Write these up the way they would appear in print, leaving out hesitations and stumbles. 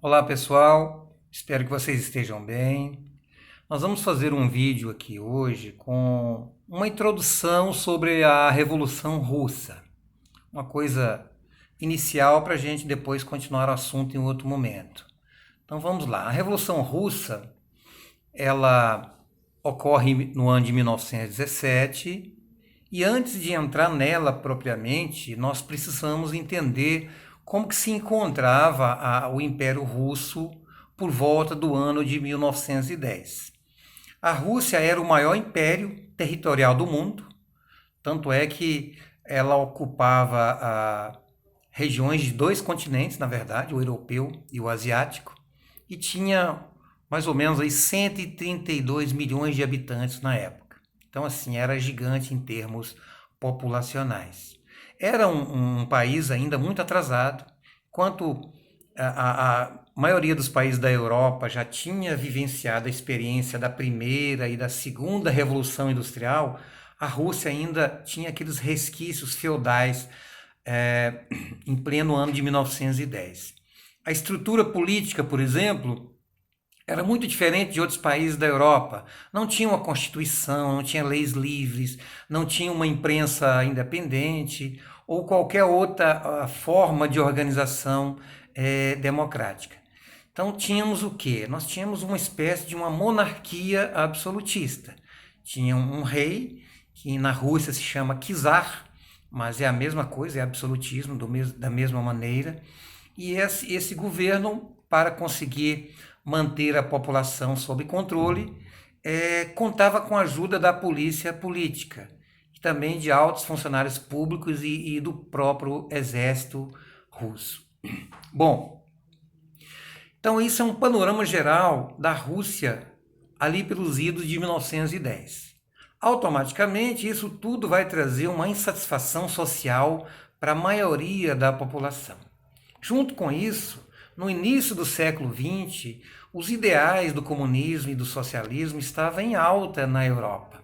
Olá pessoal, espero que vocês estejam bem. Nós vamos fazer um vídeo aqui hoje com uma introdução sobre a Revolução Russa, uma coisa inicial para a gente depois continuar o assunto em outro momento. Então vamos lá. A Revolução Russa, ela ocorre no ano de 1917 e antes de entrar nela propriamente, nós precisamos entender como que se encontrava o Império Russo por volta do ano de 1910. A Rússia era o maior império territorial do mundo, tanto é que ela ocupava regiões de dois continentes, na verdade, o europeu e o asiático, e tinha mais ou menos aí 132 milhões de habitantes na época. Então, assim, era gigante em termos populacionais. Era um país ainda muito atrasado, enquanto a maioria dos países da Europa já tinha vivenciado a experiência da primeira e da segunda revolução industrial. A Rússia ainda tinha aqueles resquícios feudais em pleno ano de 1910. A estrutura política, por exemplo, era muito diferente de outros países da Europa. Não tinha uma constituição, não tinha leis livres, não tinha uma imprensa independente ou qualquer outra forma de organização democrática. Então tínhamos o quê? Nós tínhamos uma espécie de uma monarquia absolutista. Tinha um rei, que na Rússia se chama czar, mas é a mesma coisa, é absolutismo da mesma maneira. E esse governo, para conseguir manter a população sob controle, contava com a ajuda da polícia política, e também de altos funcionários públicos e do próprio exército russo. Bom, então isso é um panorama geral da Rússia ali pelos idos de 1910. Automaticamente, isso tudo vai trazer uma insatisfação social para a maioria da população. Junto com isso, no início do século XX, os ideais do comunismo e do socialismo estavam em alta na Europa.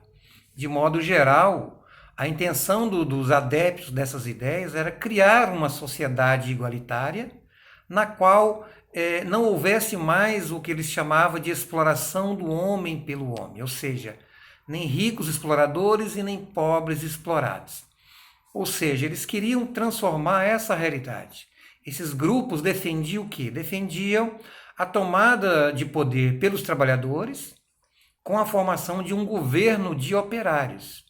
De modo geral, a intenção dos adeptos dessas ideias era criar uma sociedade igualitária, na qual não houvesse mais o que eles chamavam de exploração do homem pelo homem, ou seja, nem ricos exploradores e nem pobres explorados. Ou seja, eles queriam transformar essa realidade. Esses grupos defendiam o quê? Defendiam a tomada de poder pelos trabalhadores com a formação de um governo de operários,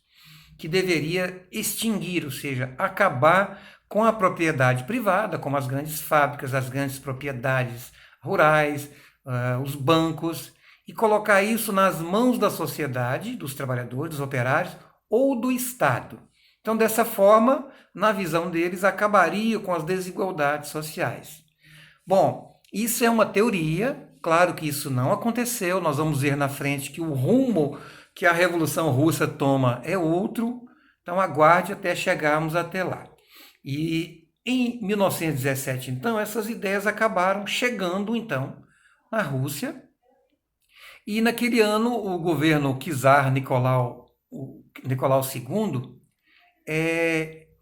que deveria extinguir, ou seja, acabar com a propriedade privada, como as grandes fábricas, as grandes propriedades rurais, os bancos, e colocar isso nas mãos da sociedade, dos trabalhadores, dos operários ou do Estado. Então, dessa forma, na visão deles, acabaria com as desigualdades sociais. Bom, isso é uma teoria, claro que isso não aconteceu, nós vamos ver na frente que o rumo que a Revolução Russa toma é outro, então aguarde até chegarmos até lá. E em 1917, então, essas ideias acabaram chegando, então, na Rússia, e naquele ano o governo czar Nicolau II,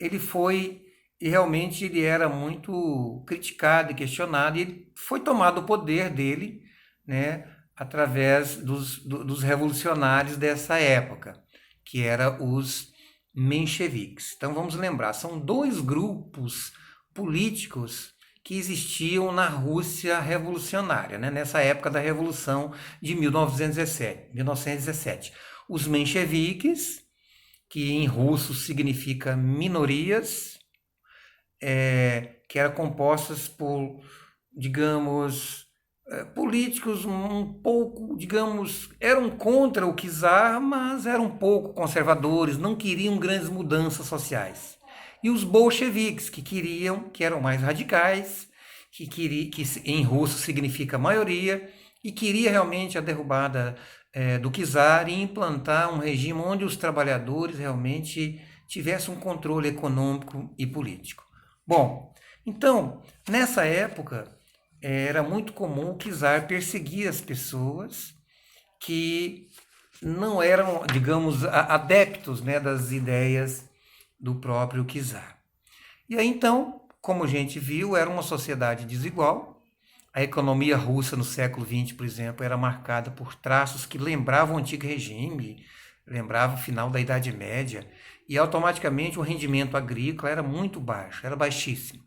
ele foi, e realmente ele era muito criticado e questionado, e ele foi tomado o poder dele, né, através dos revolucionários dessa época, que eram os mencheviques. Então vamos lembrar, são dois grupos políticos que existiam na Rússia revolucionária, né, nessa época da Revolução de 1917. Os mencheviques, que em russo significa minorias, que eram compostas por, digamos, políticos um pouco, digamos, eram contra o czar, mas eram um pouco conservadores, não queriam grandes mudanças sociais. E os bolcheviques, que eram mais radicais, que em russo significa maioria, e queria realmente a derrubada do czar e implantar um regime onde os trabalhadores realmente tivessem um controle econômico e político. Bom, então, nessa época, era muito comum o czar perseguir as pessoas que não eram, digamos, adeptos, né, das ideias do próprio czar. E aí, então, como a gente viu, era uma sociedade desigual. A economia russa no século XX, por exemplo, era marcada por traços que lembravam o antigo regime, lembravam o final da Idade Média, e automaticamente o rendimento agrícola era muito baixo, era baixíssimo.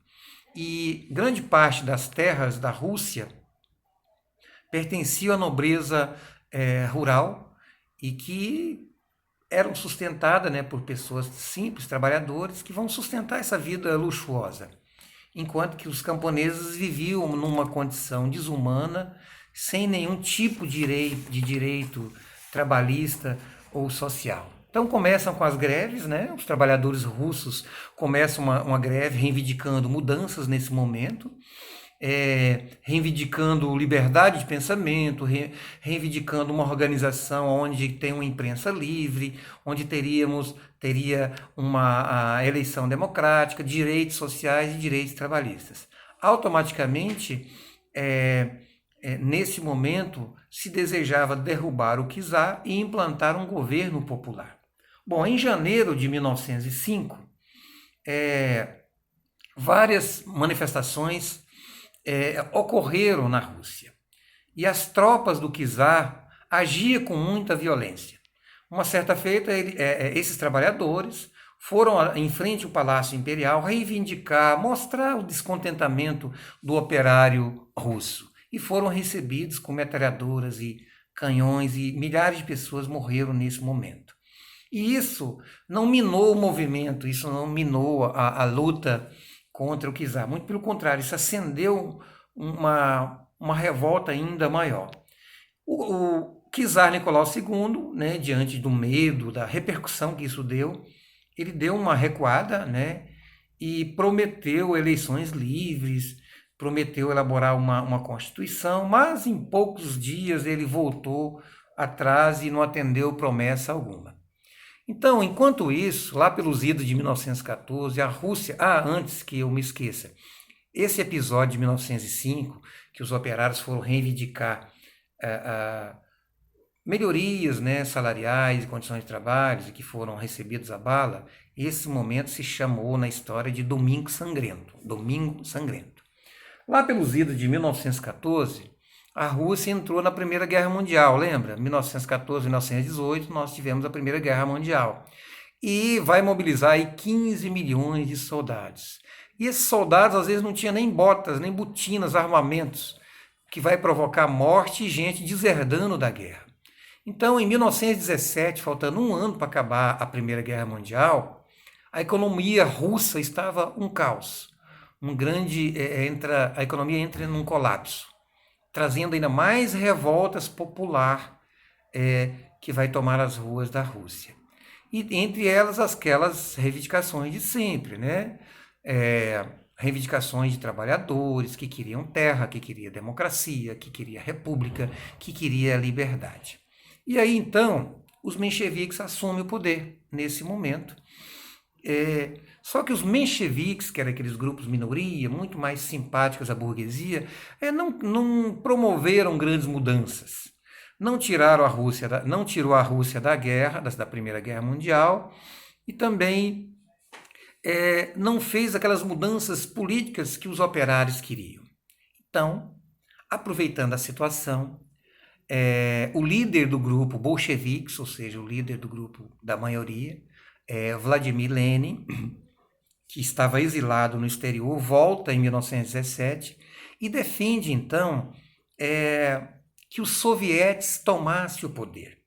E grande parte das terras da Rússia pertenciam à nobreza rural e que eram sustentadas, né, por pessoas simples, trabalhadores, que vão sustentar essa vida luxuosa, enquanto que os camponeses viviam numa condição desumana, sem nenhum tipo de direito trabalhista ou social. Então começam com as greves, né? Os trabalhadores russos começam uma greve reivindicando mudanças nesse momento, reivindicando liberdade de pensamento, reivindicando uma organização onde tem uma imprensa livre, onde teria uma eleição democrática, direitos sociais e direitos trabalhistas. Automaticamente, nesse momento, se desejava derrubar o czar e implantar um governo popular. Bom, em janeiro de 1905, várias manifestações ocorreram na Rússia. E as tropas do czar agiam com muita violência. Uma certa feita, esses trabalhadores foram em frente ao Palácio Imperial reivindicar, mostrar o descontentamento do operário russo. E foram recebidos com metralhadoras e canhões, e milhares de pessoas morreram nesse momento. E isso não minou o movimento, isso não minou a luta contra o czar. Muito pelo contrário, isso acendeu uma revolta ainda maior. O czar Nicolau II, né, diante do medo, da repercussão que isso deu, ele deu uma recuada, né, e prometeu eleições livres, prometeu elaborar uma constituição, mas em poucos dias ele voltou atrás e não atendeu promessa alguma. Então, enquanto isso, lá pelos idos de 1914, a Rússia... antes que eu me esqueça, esse episódio de 1905, que os operários foram reivindicar melhorias, né, salariais e condições de trabalho, e que foram recebidos à bala, esse momento se chamou na história de Domingo Sangrento. Domingo Sangrento. Lá pelos idos de 1914... a Rússia entrou na Primeira Guerra Mundial, lembra? 1914, 1918, nós tivemos a Primeira Guerra Mundial. E vai mobilizar aí 15 milhões de soldados. E esses soldados, às vezes, não tinham nem botas, nem botinas, armamentos, que vai provocar morte e gente deserdando da guerra. Então, em 1917, faltando um ano para acabar a Primeira Guerra Mundial, a economia russa estava um caos. A economia entra num colapso, trazendo ainda mais revoltas populares que vai tomar as ruas da Rússia. E entre elas, aquelas reivindicações de sempre, né? Reivindicações de trabalhadores que queriam terra, que queriam democracia, que queriam república, que queriam liberdade. E aí, então, os mencheviques assumem o poder nesse momento. Só que os mencheviques, que eram aqueles grupos minoria, muito mais simpáticos à burguesia, não promoveram grandes mudanças. Não tirou a Rússia da guerra, da Primeira Guerra Mundial, e também não fez aquelas mudanças políticas que os operários queriam. Então, aproveitando a situação, o líder do grupo bolcheviques, ou seja, o líder do grupo da maioria, Vladimir Lenin, que estava exilado no exterior, volta em 1917 e defende, então, que os sovietes tomassem o poder,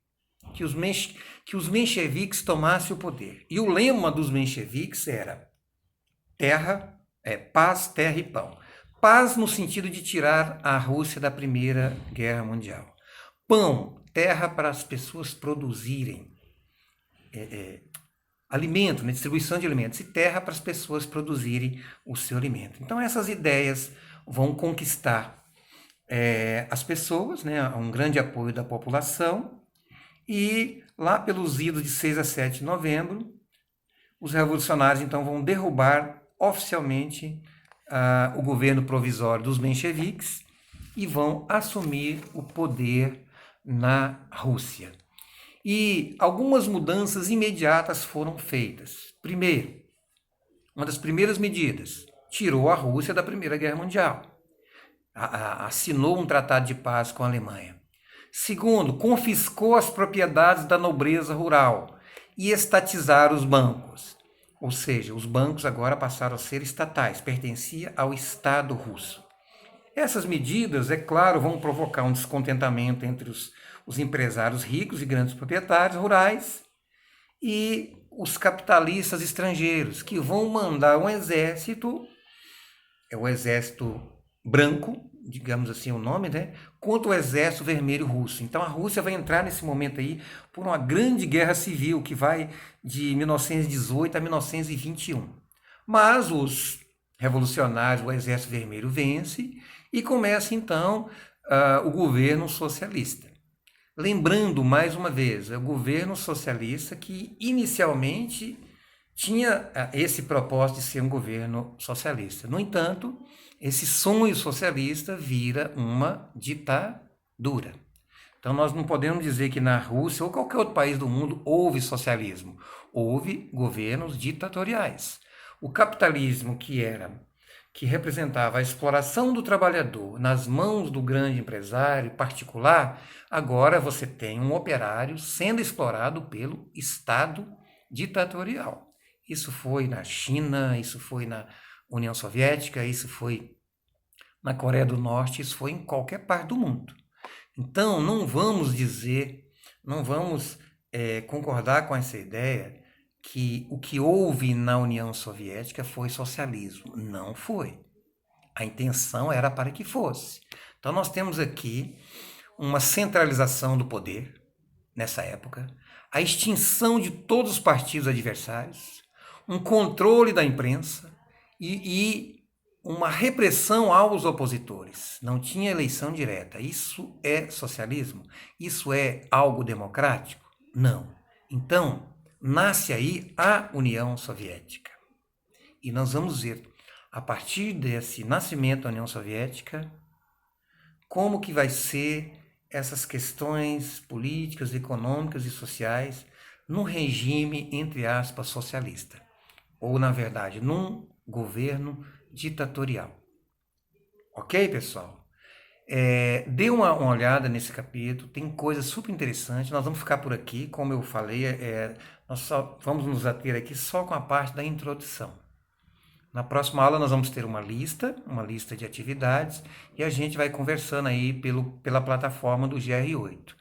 que os mencheviques tomassem o poder. E o lema dos mencheviques era paz, terra e pão. Paz no sentido de tirar a Rússia da Primeira Guerra Mundial. Pão, terra para as pessoas produzirem alimento, né, distribuição de alimentos, e terra para as pessoas produzirem o seu alimento. Então essas ideias vão conquistar as pessoas, né, um grande apoio da população, e lá pelos idos de 6 a 7 de novembro, os revolucionários então vão derrubar oficialmente o governo provisório dos mencheviques e vão assumir o poder na Rússia. E algumas mudanças imediatas foram feitas. Primeiro, uma das primeiras medidas, tirou a Rússia da Primeira Guerra Mundial. assinou um tratado de paz com a Alemanha. Segundo, confiscou as propriedades da nobreza rural e estatizaram os bancos. Ou seja, os bancos agora passaram a ser estatais, pertencia ao Estado russo. Essas medidas, é claro, vão provocar um descontentamento entre os empresários ricos e grandes proprietários rurais e os capitalistas estrangeiros, que vão mandar um exército, é o exército branco, digamos assim o nome, né, contra o exército vermelho russo. Então a Rússia vai entrar nesse momento aí por uma grande guerra civil que vai de 1918 a 1921. Mas os revolucionários, o exército vermelho vence e começa então o governo socialista. Lembrando, mais uma vez, é o governo socialista que inicialmente tinha esse propósito de ser um governo socialista. No entanto, esse sonho socialista vira uma ditadura. Então nós não podemos dizer que na Rússia ou qualquer outro país do mundo houve socialismo. Houve governos ditatoriais. O capitalismo que representava a exploração do trabalhador nas mãos do grande empresário particular, agora você tem um operário sendo explorado pelo Estado ditatorial. Isso foi na China, isso foi na União Soviética, isso foi na Coreia do Norte, isso foi em qualquer parte do mundo. Então, não vamos dizer, não vamos concordar com essa ideia que o que houve na União Soviética foi socialismo. Não foi. A intenção era para que fosse. Então nós temos aqui uma centralização do poder, nessa época, a extinção de todos os partidos adversários, um controle da imprensa e uma repressão aos opositores. Não tinha eleição direta. Isso é socialismo? Isso é algo democrático? Não. Então, nasce aí a União Soviética. E nós vamos ver, a partir desse nascimento da União Soviética, como que vai ser essas questões políticas, econômicas e sociais num regime, entre aspas, socialista. Ou, na verdade, num governo ditatorial. Ok, pessoal? Dê uma olhada nesse capítulo, tem coisas super interessantes. Nós vamos ficar por aqui, como eu falei, nós só vamos nos ater aqui só com a parte da introdução. Na próxima aula nós vamos ter uma lista de atividades e a gente vai conversando aí pela plataforma do GR8.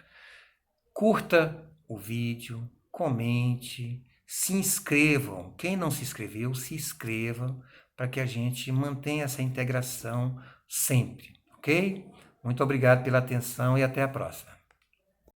Curta o vídeo, comente, se inscrevam. Quem não se inscreveu, se inscrevam para que a gente mantenha essa integração sempre, ok? Muito obrigado pela atenção e até a próxima.